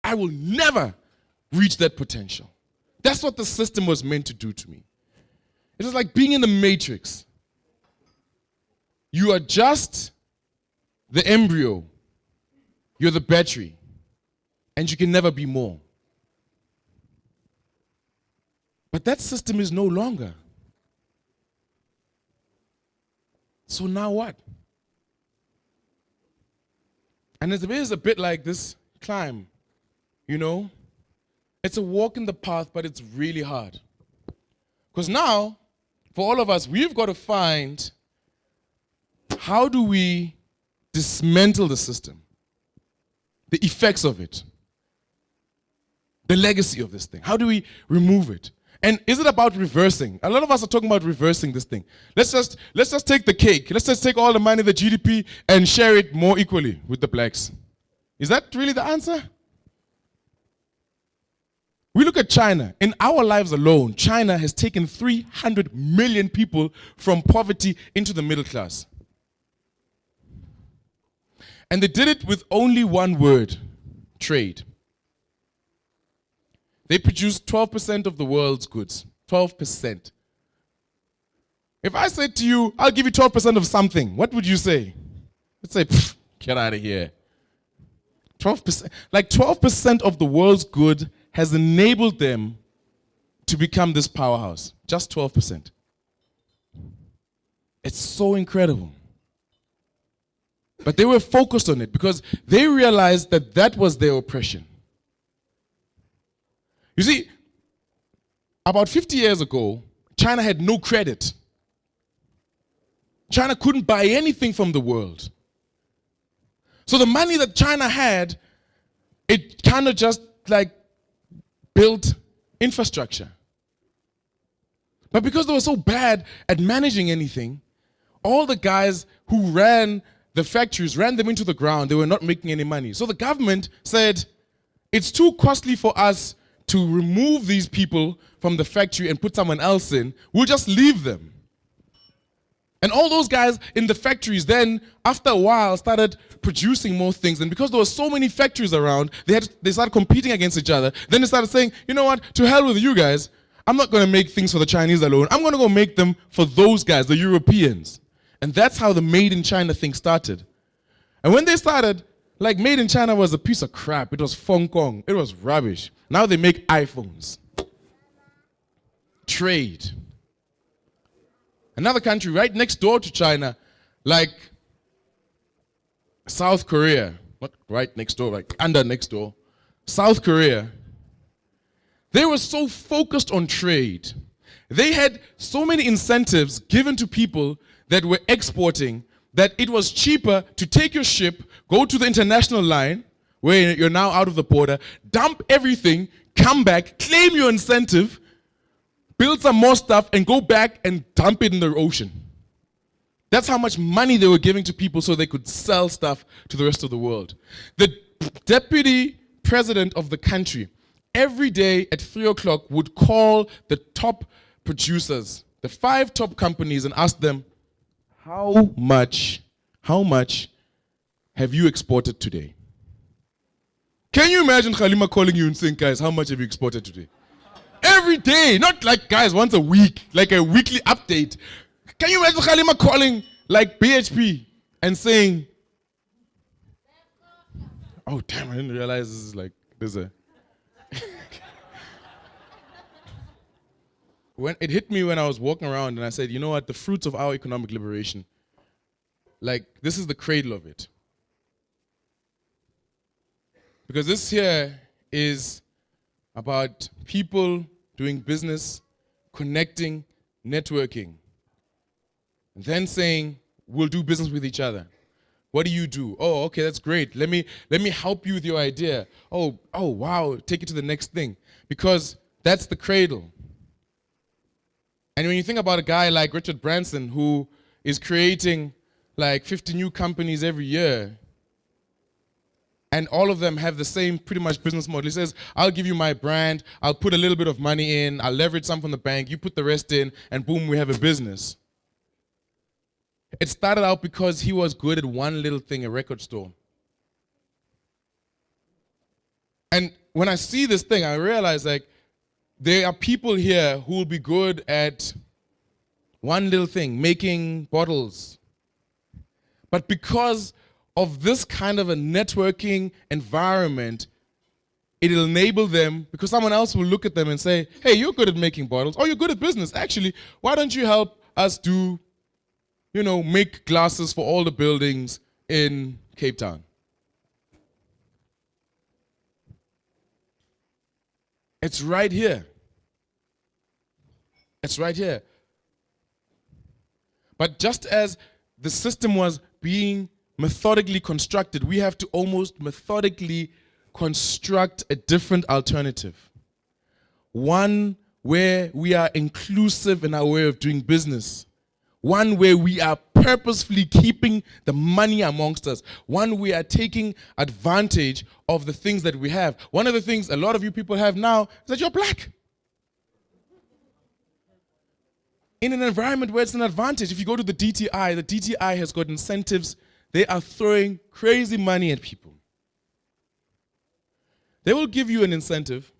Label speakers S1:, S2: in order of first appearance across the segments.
S1: I will never reach that potential. That's what the system was meant to do to me. It was like being in the matrix. You are just the embryo. You're the battery. And you can never be more. But that system is no longer. So now what? And it is a bit like this climb, you know? It's a walk in the path, but it's really hard. Because now, for all of us, we've got to find how do we dismantle the system, the effects of it, the legacy of this thing. How do we remove it? And is it about reversing? A lot of us are talking about reversing this thing. Let's just take the cake. Let's just take all the money, the GDP, and share it more equally with the blacks. Is that really the answer? We look at China. In our lives alone, China has taken 300 million people from poverty into the middle class. And they did it with only one word: trade. They produce 12% of the world's goods. 12%. If I said to you, I'll give you 12% of something, what would you say? Let's say, get out of here. 12%. Like 12% of the world's good has enabled them to become this powerhouse. Just 12%. It's so incredible. But they were focused on it because they realized that that was their oppression. You see, about 50 years ago, China had no credit. China couldn't buy anything from the world. So the money that China had, it kind of just like built infrastructure. But because they were so bad at managing anything, all the guys who ran the factories ran them into the ground. They were not making any money. So the government said, it's too costly for us to remove these people from the factory and put someone else in. We'll just leave them. And all those guys in the factories then, after a while, started producing more things. And because there were so many factories around, they started competing against each other. Then they started saying, you know what, to hell with you guys. I'm not going to make things for the Chinese alone. I'm going to go make them for those guys, the Europeans. And that's how the Made in China thing started. And when they started, like Made in China was a piece of crap. It was Hong Kong. It was rubbish. Now they make iPhones. Trade. Another country right next door to China, like South Korea. Not right next door, like under next door. South Korea. They were so focused on trade. They had so many incentives given to people that were exporting that it was cheaper to take your ship, go to the international line, where you're now out of the border, dump everything, come back, claim your incentive, build some more stuff, and go back and dump it in the ocean. That's how much money they were giving to people so they could sell stuff to the rest of the world. The deputy president of the country, every day at 3 o'clock, would call the top producers, the 5 top companies, and ask them, how much have you exported today? Can you imagine Khalima calling you and saying, guys, how much have you exported today? Every day, not like, guys, once a week, like a weekly update. Can you imagine Khalima calling like BHP and saying, oh, damn, I didn't realize this is like, there's a... When it hit me when I was walking around and I said, you know what, the fruits of our economic liberation, like, this is the cradle of it. Because this here is about people doing business, connecting, networking, and then saying, we'll do business with each other. What do you do? Oh, okay, that's great. Let me help you with your idea. Oh, wow, take it to the next thing. Because that's the cradle. And when you think about a guy like Richard Branson, who is creating like 50 new companies every year, and all of them have the same pretty much business model. He says, I'll give you my brand, I'll put a little bit of money in, I'll leverage some from the bank, you put the rest in, and boom, we have a business. It started out because he was good at one little thing, a record store. And when I see this thing, I realize like there are people here who will be good at one little thing, making bottles. But because of this kind of a networking environment, it'll enable them, because someone else will look at them and say, hey, you're good at making bottles, or you're good at business. Actually, why don't you help us do, make glasses for all the buildings in Cape Town? It's right here. It's right here. But just as the system was being methodically constructed, we have to almost methodically construct a different alternative. One where we are inclusive in our way of doing business. One where we are purposefully keeping the money amongst us. One we are taking advantage of the things that we have. One of the things a lot of you people have now is that you're black. In an environment where it's an advantage, if you go to the DTI has got incentives. They are throwing crazy money at people. They will give you an incentive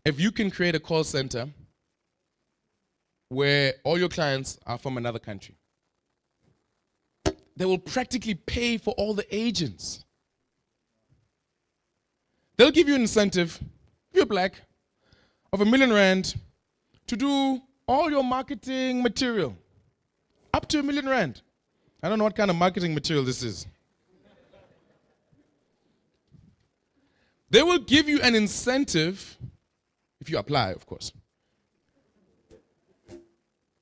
S1: if you can create a call center where all your clients are from another country. They will practically pay for all the agents. They'll give you an incentive, if you're black, of R1 million to do all your marketing material. Up to R1 million. I don't know what kind of marketing material this is. They will give you an incentive, if you apply, of course,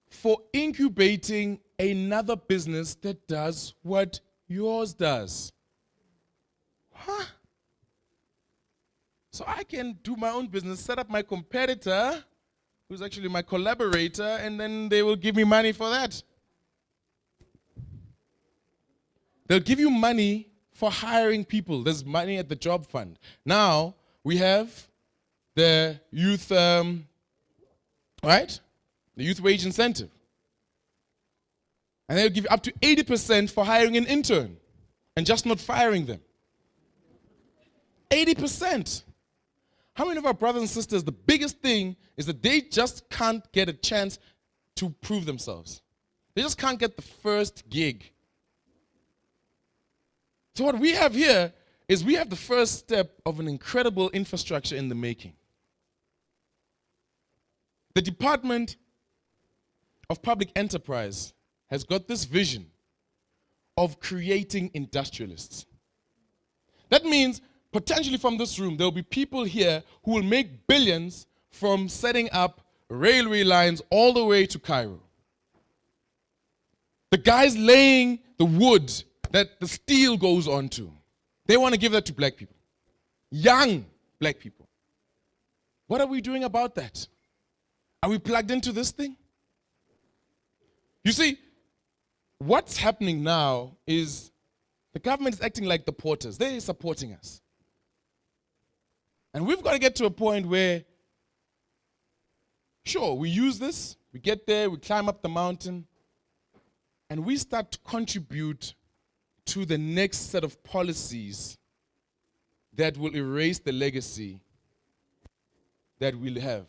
S1: for incubating another business that does what yours does. Huh? So I can do my own business, set up my competitor, who's actually my collaborator, and then they will give me money for that. They'll give you money for hiring people. There's money at the job fund. Now, we have the youth, right? The youth wage incentive. And they'll give you up to 80% for hiring an intern and just not firing them. 80%. How many of our brothers and sisters, the biggest thing is that they just can't get a chance to prove themselves. They just can't get the first gig. So what we have here is we have the first step of an incredible infrastructure in the making. The Department of Public Enterprise has got this vision of creating industrialists. That means potentially from this room, there will be people here who will make billions from setting up railway lines all the way to Cairo. The guys laying the wood that the steel goes onto, they want to give that to black people. Young black people. What are we doing about that? Are we plugged into this thing? You see, what's happening now is the government is acting like the porters. They're supporting us. And we've got to get to a point where, sure, we use this, we get there, we climb up the mountain, and we start to contribute to the next set of policies that will erase the legacy that we'll have.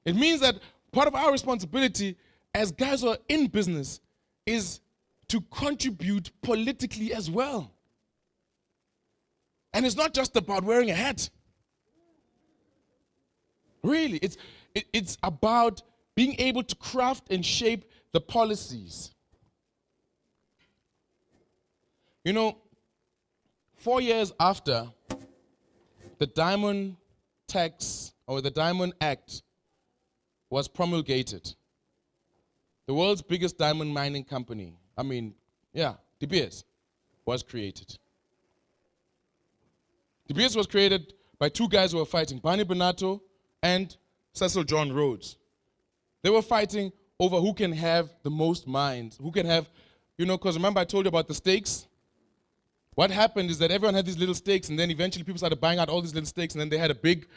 S1: It means that part of our responsibility as guys who are in business is to contribute politically as well. And it's not just about wearing a hat. Really, it's about being able to craft and shape the policies. 4 years after the Diamond Tax or the Diamond Act was promulgated, the world's biggest diamond mining company, De Beers, was created. De Beers was created by two guys who were fighting, Barney Benato and Cecil John Rhodes. They were fighting over who can have the most mines, who can have, because remember I told you about the stakes? What happened is that everyone had these little stakes, and then eventually people started buying out all these little stakes, and then they had a big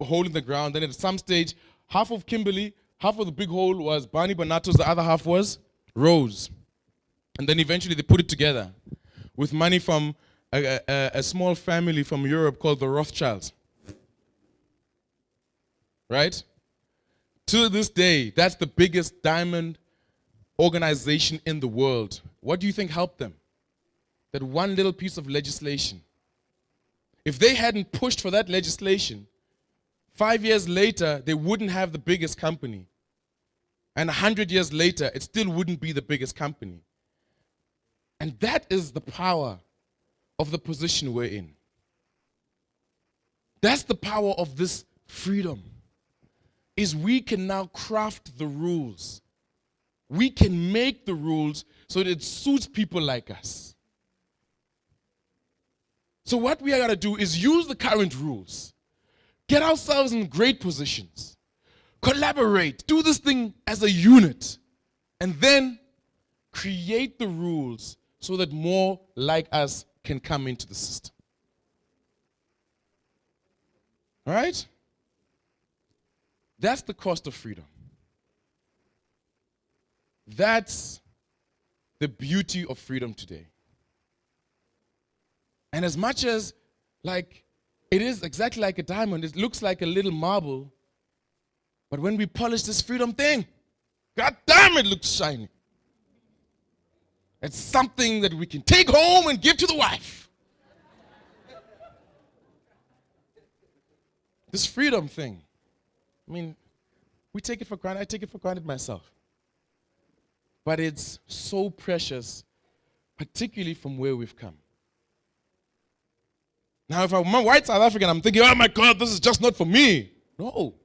S1: hole in the ground. Then at some stage, half of Kimberley, half of the big hole was Barney Benato's, the other half was Rose. And then eventually they put it together with money from a small family from Europe called the Rothschilds. Right? To this day, that's the biggest diamond organization in the world. What do you think helped them? That one little piece of legislation. If they hadn't pushed for that legislation, 5 years later, they wouldn't have the biggest company. And 100 years later, it still wouldn't be the biggest company. And that is the power of the position we're in. That's the power of this freedom. Is we can now craft the rules. We can make the rules so that it suits people like us. So what we are going to do is use the current rules. Get ourselves in great positions. Collaborate. Do this thing as a unit. And then create the rules so that more like us can come into the system. All right? That's the cost of freedom. That's the beauty of freedom today. And as much as, like, it is exactly like a diamond, it looks like a little marble, but when we polish this freedom thing, god damn, it looks shiny. It's something that we can take home and give to the wife. This freedom thing, I mean, we take it for granted. I take it for granted myself. But it's so precious, particularly from where we've come. Now, if I'm a white South African, I'm thinking, oh my God, this is just not for me. No.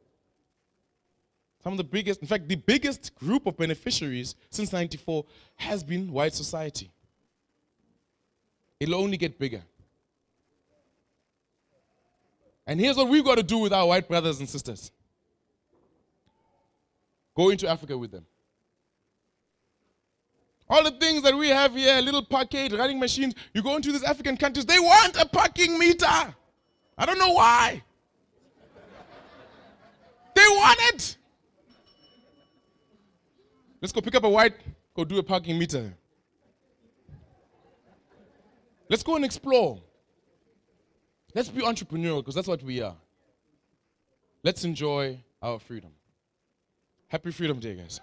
S1: Some of the biggest, in fact, the biggest group of beneficiaries since 94 has been white society. It'll only get bigger. And here's what we've got to do with our white brothers and sisters. Go into Africa with them. All the things that we have here, little parkade, running machines, you go into these African countries, they want a parking meter. I don't know why. They want it. Let's go pick up a white, go do a parking meter. Let's go and explore. Let's be entrepreneurial, because that's what we are. Let's enjoy our freedom. Happy Freedom Day, guys.